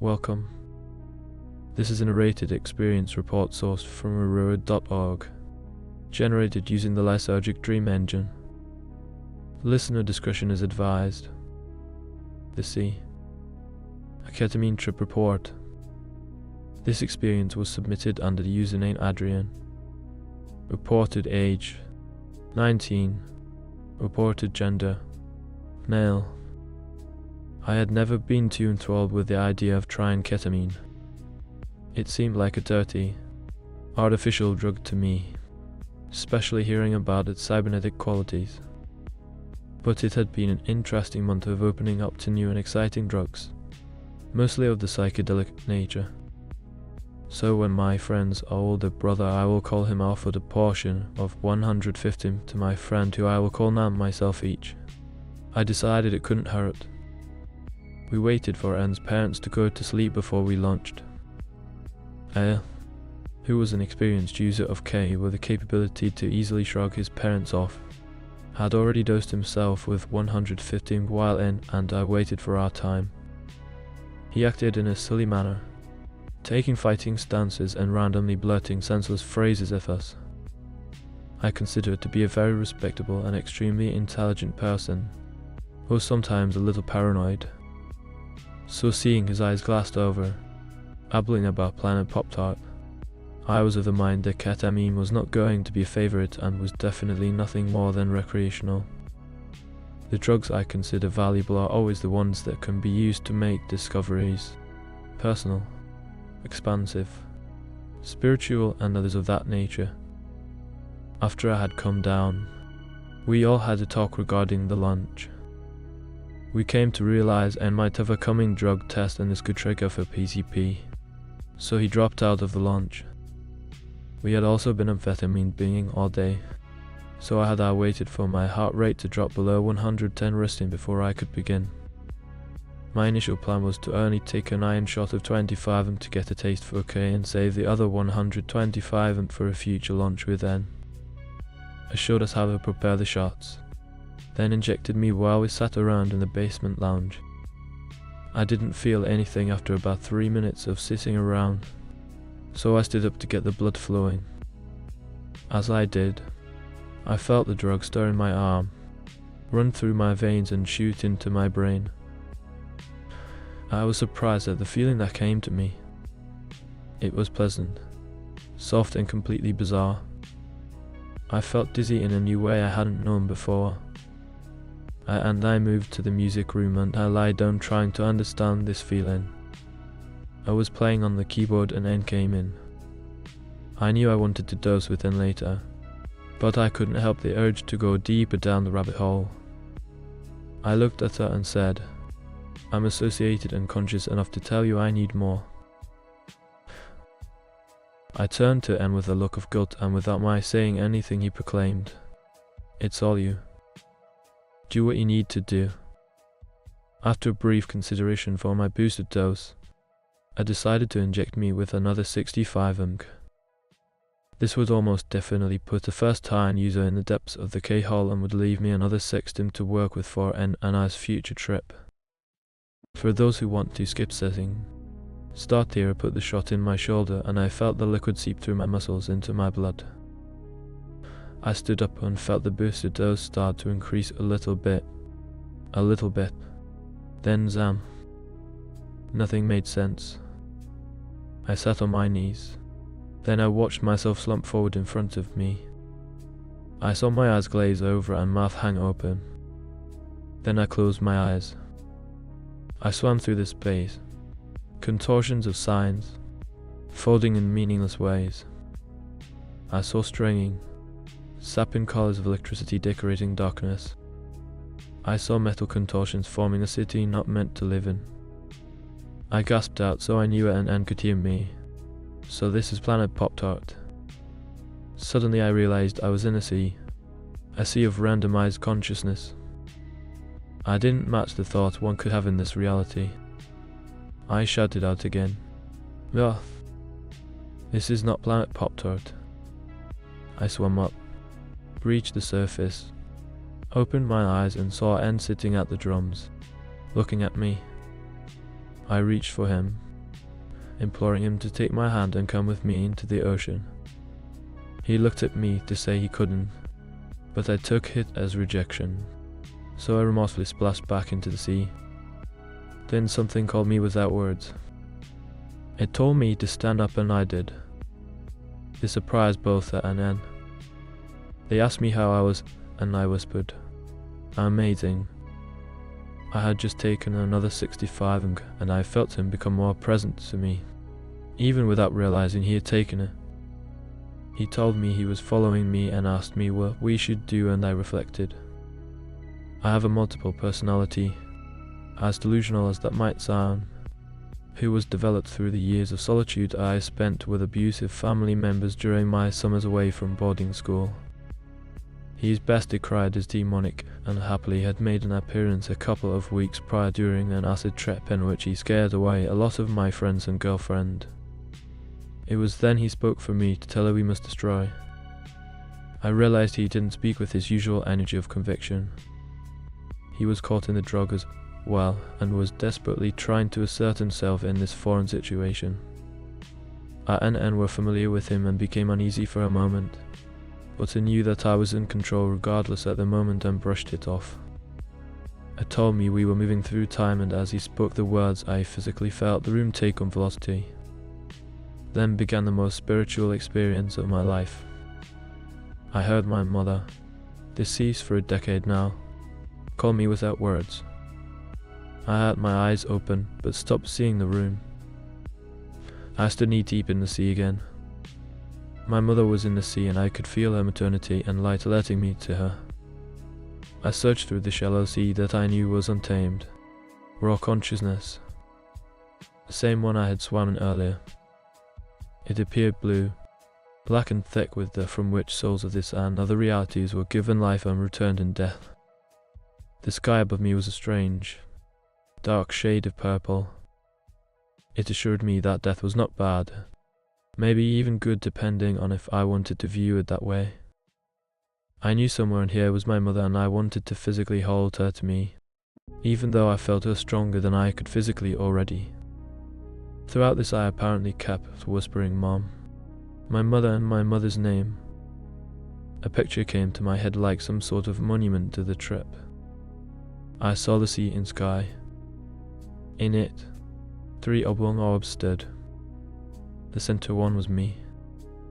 Welcome. This is a narrated experience report sourced from Narrated.org, generated using the Lysergic Dream Engine. Listener discretion is advised. The Sea. A ketamine trip report. This experience was submitted under the username Adrian. Reported age 19. Reported gender male. I had never been too enthralled with the idea of trying ketamine. It seemed like a dirty, artificial drug to me, especially hearing about its cybernetic qualities. But it had been an interesting month of opening up to new and exciting drugs, mostly of the psychedelic nature. So when my friend's older brother, I will call him, offered a portion of 150 to my friend, who I will call Nam, myself each, I decided it couldn't hurt. We waited for N's parents to go to sleep before we launched. L, who was an experienced user of K with the capability to easily shrug his parents off, had already dosed himself with 115 while in, and I waited for our time. He acted in a silly manner, taking fighting stances and randomly blurting senseless phrases at us. I consider it to be a very respectable and extremely intelligent person, who was sometimes a little paranoid. So seeing his eyes glassed over, babbling about Planet Pop-Tart, I was of the mind that ketamine was not going to be a favorite and was definitely nothing more than recreational. The drugs I consider valuable are always the ones that can be used to make discoveries, personal, expansive, spiritual, and others of that nature. After I had come down, we all had a talk regarding the lunch. We came to realize N might have a coming drug test and this could trigger for PCP, so he dropped out of the launch. We had also been amphetamine being all day, so I had waited for my heart rate to drop below 110 resting before I could begin. My initial plan was to only take an iron shot of 25 to get a taste for K and save the other 125 for a future launch with N. I showed us how to prepare the shots, then injected me while we sat around in the basement lounge. I didn't feel anything after about 3 minutes of sitting around, so I stood up to get the blood flowing. As I did, I felt the drug stir in my arm, run through my veins and shoot into my brain. I was surprised at the feeling that came to me. It was pleasant, soft and completely bizarre. I felt dizzy in a new way I hadn't known before. And I moved to the music room and I lay down trying to understand this feeling. I was playing on the keyboard and N came in. I knew I wanted to dose with N later, but I couldn't help the urge to go deeper down the rabbit hole. I looked at her and said, "I'm associated and conscious enough to tell you I need more." I turned to N with a look of guilt, and without my saying anything he proclaimed, "It's all you. Do what you need to do." After a brief consideration for my boosted dose, I decided to inject me with another 65 mg. This would almost definitely put a first-time user in the depths of the K-hole and would leave me another 6 to work with for N and I's future trip. For those who want to skip setting, start here. I put the shot in my shoulder and I felt the liquid seep through my muscles into my blood. I stood up and felt the boosted dose start to increase a little bit. Then zam. Nothing made sense. I sat on my knees. Then I watched myself slump forward in front of me. I saw my eyes glaze over and mouth hang open. Then I closed my eyes. I swam through the space, contortions of signs, folding in meaningless ways. I saw stringing, sapping colors of electricity decorating darkness. I saw metal contortions forming a city not meant to live in. I gasped out, so I knew N could hear me. So this is Planet Pop-Tart. Suddenly I realized I was in a sea of randomized consciousness. I didn't match the thought one could have in this reality. I shouted out again, "Ugh, this is not Planet Pop-Tart." I swam up, reached the surface, opened my eyes and saw N sitting at the drums, looking at me. I reached for him, imploring him to take my hand and come with me into the ocean. He looked at me to say he couldn't, but I took it as rejection, so I remorsefully splashed back into the sea. Then something called me without words. It told me to stand up, and I did. This surprised both Her and Anne. They asked me how I was, and I whispered, "Amazing." I had just taken another 65 and I felt him become more present to me, even without realizing he had taken it. He told me he was following me and asked me what we should do, and I reflected. I have a multiple personality, as delusional as that might sound, who was developed through the years of solitude I spent with abusive family members during my summers away from boarding school. He is best decried as demonic, and happily had made an appearance a couple of weeks prior during an acid trip in which he scared away a lot of my friends and girlfriend. It was then he spoke for me to tell her we must destroy. I realized he didn't speak with his usual energy of conviction. He was caught in the drug as well, and was desperately trying to assert himself in this foreign situation. I and were familiar with him and became uneasy for a moment, but I knew that I was in control regardless at the moment and brushed it off. It told me we were moving through time, and as he spoke the words I physically felt the room take on velocity. Then began the most spiritual experience of my life. I heard my mother, deceased for a decade now, call me without words. I had my eyes open but stopped seeing the room. I stood knee deep in the sea again. My mother was in the sea, and I could feel her maternity and light alerting me to her. I searched through the shallow sea that I knew was untamed, raw consciousness, the same one I had swum in earlier. It appeared blue, black and thick with the from which souls of this and other realities were given life and returned in death. The sky above me was a strange, dark shade of purple. It assured me that death was not bad, maybe even good depending on if I wanted to view it that way. I knew somewhere in here was my mother, and I wanted to physically hold her to me, even though I felt her stronger than I could physically already. Throughout this I apparently kept whispering "Mom," my mother and my mother's name. A picture came to my head like some sort of monument to the trip. I saw the sea and sky. In it, 3 oblong orbs stood. The center one was me,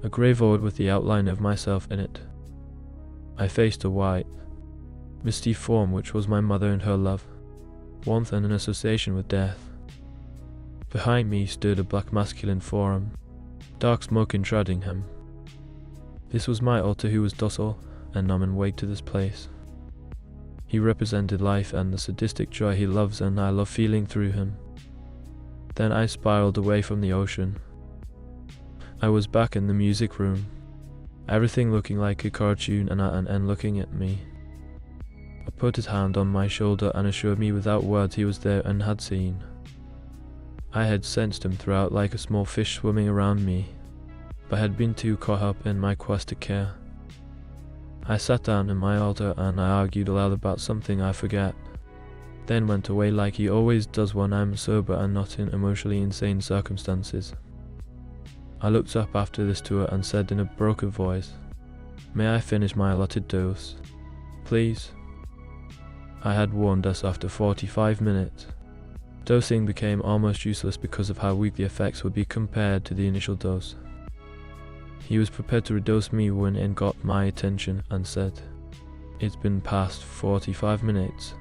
a grey void with the outline of myself in it. I faced a white, misty form which was my mother and her love, warmth and an association with death. Behind me stood a black masculine form, dark smoke enshrouding him. This was my altar, who was docile and numb and wake to this place. He represented life and the sadistic joy he loves and I love feeling through him. Then I spiraled away from the ocean. I was back in the music room, everything looking like a cartoon, and looking at me. I put his hand on my shoulder and assured me without words he was there and had seen. I had sensed him throughout like a small fish swimming around me, but had been too caught up in my quest to care. I sat down in my altar and I argued aloud about something I forget, then went away like he always does when I'm sober and not in emotionally insane circumstances. I looked up after this tour and said in a broken voice, "May I finish my allotted dose, please?" I had warned us after 45 minutes. Dosing became almost useless because of how weak the effects would be compared to the initial dose. He was prepared to redose me when it got my attention and said, "It's been past 45 minutes.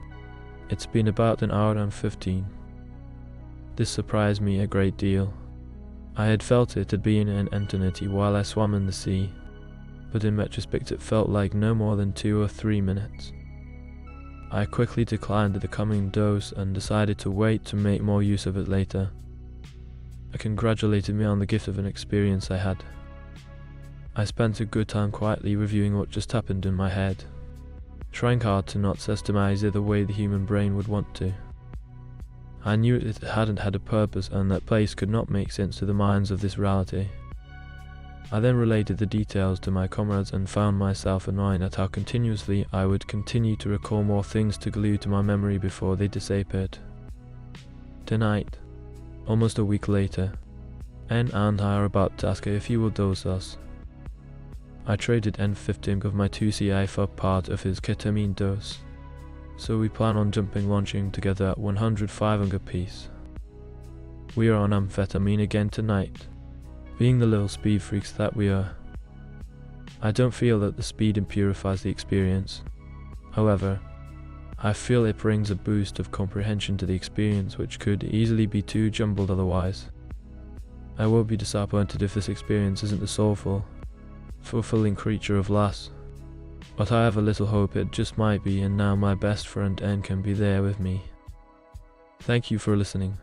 It's been about an hour and 15. This surprised me a great deal. I had felt it had been an eternity while I swam in the sea, but in retrospect it felt like no more than 2 or 3 minutes. I quickly declined the coming dose and decided to wait to make more use of it later. I congratulated me on the gift of an experience I had. I spent a good time quietly reviewing what just happened in my head, trying hard to not systemize it the way the human brain would want to. I knew it hadn't had a purpose and that place could not make sense to the minds of this reality. I then related the details to my comrades and found myself annoyed at how continuously I would continue to recall more things to glue to my memory before they disappeared. Tonight, almost a week later, N and I are about to ask her if he will dose us. I traded N15 of my 2CI for part of his ketamine dose, so we plan on launching together at 100-500 apiece. We are on amphetamine again tonight, being the little speed freaks that we are. I don't feel that the speed impurifies the experience. However, I feel it brings a boost of comprehension to the experience which could easily be too jumbled otherwise. I won't be disappointed if this experience isn't the soulful, fulfilling creature of Lass, but I have a little hope it just might be, and now my best friend N can be there with me. Thank you for listening.